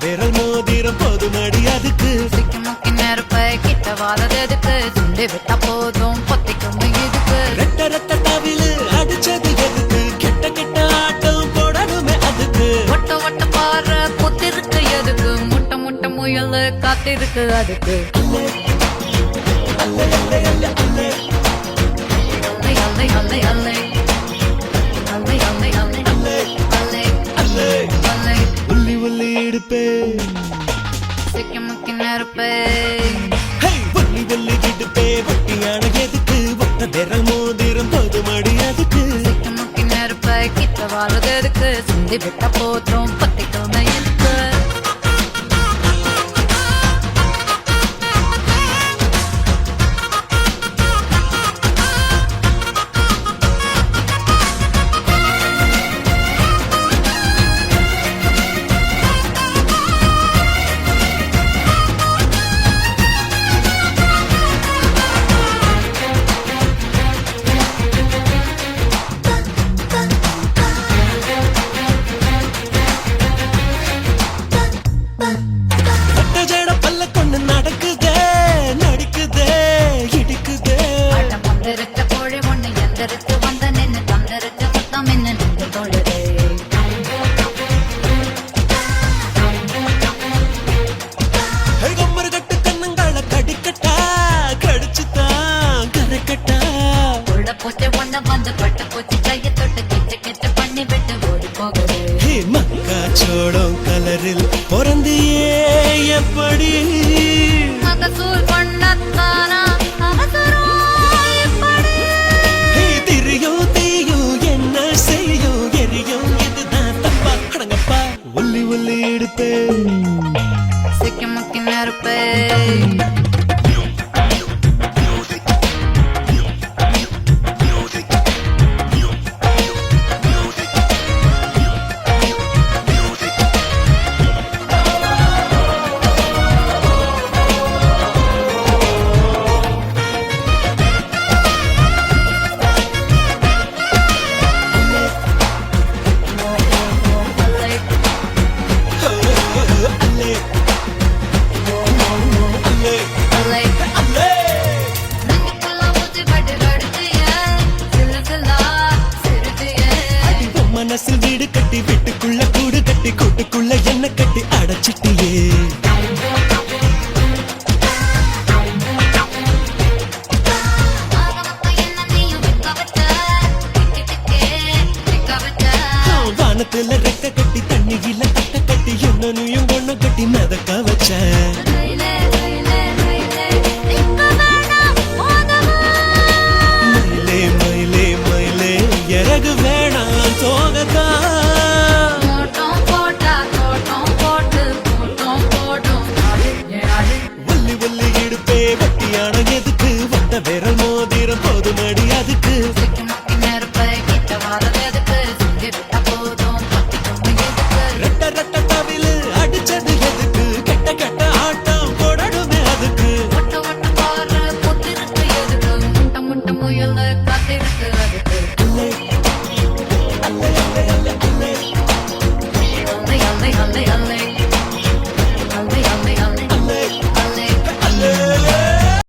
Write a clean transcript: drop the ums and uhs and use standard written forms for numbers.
விரல் மோதிரம் போதும் அடி அதுக்கு சிக்கி நெருப்பை கிட்ட வாழறதுக்கு சுண்டி விட்டா போதும் பொத்திக்கும் இதுக்கு ரெட்ட ரெட்ட தவிலு அடிச்சது எதுக்கு கெட்ட கெட்ட ஆட்டம் போடணுமே அதுக்கு ஒட்ட ஒட்ட பாரு பொத்திருக்கு எதுக்கு முட்டை முட்டை முயல் காத்திருக்கு அதுக்கு அல்லை அல்லை அல்லை அல்லை அல்லை அல்லை அல்லை அல்லை அல்லை அல்லை அல்லை அல்லை அல்லை உள்ளி உள்ளி இடுப்பே சிக்கி நெருப்பை உள்ளி உள்ளி இடுப்பே வட்டியான எதுக்கு ஒத்த விரல் மோதிரம் போதும் அடி அதுக்கு சிக்கி நெருப்பை கிட்ட வாழறதுக்கு சுண்டி விட்டா போதும் பொத்திக்கும் இதுக்கு மக்காச்சோளம் கலரில் பொறந்தியே எப்படி மகசூல் பண்ணத்தானா திரியும் தீயும் என்ன செய்யும் எரியும் இதுதான் தப்பா அடங்கப்பா ஒல்லி ஒல்லி எடுப்பே சிக்கி நெருப்பே மனசில் வீடு கட்டி வீட்டுக்குள்ள கூடு கட்டி கூட்டுக்குள்ள என்ன கட்டி அடைச்சிட்டியே வானத்துல ரெக்க கட்டி தண்ணியில கட்ட கட்டி என்னனையும் ஒண்ணு கட்டி மிதக்க வச்ச மயிலே மயிலே மயிலே இறகு வேணாம் சோகத்தா ஒல்லி ஒல்லி இடுப்பே வட்டியான எதுக்கு வந்த விரல் மோதிரம் போதும் அடி அதுக்கு ரெட்ட ரெட்ட தவிலு அடிச்சது எதுக்கு கெட்ட கெட்ட ஆட்டம் போடணுமே அதுக்கு முட்டை முட்டை பாரு பொத்திருக்கு எதுக்கு முட்டை முட்டை முயல்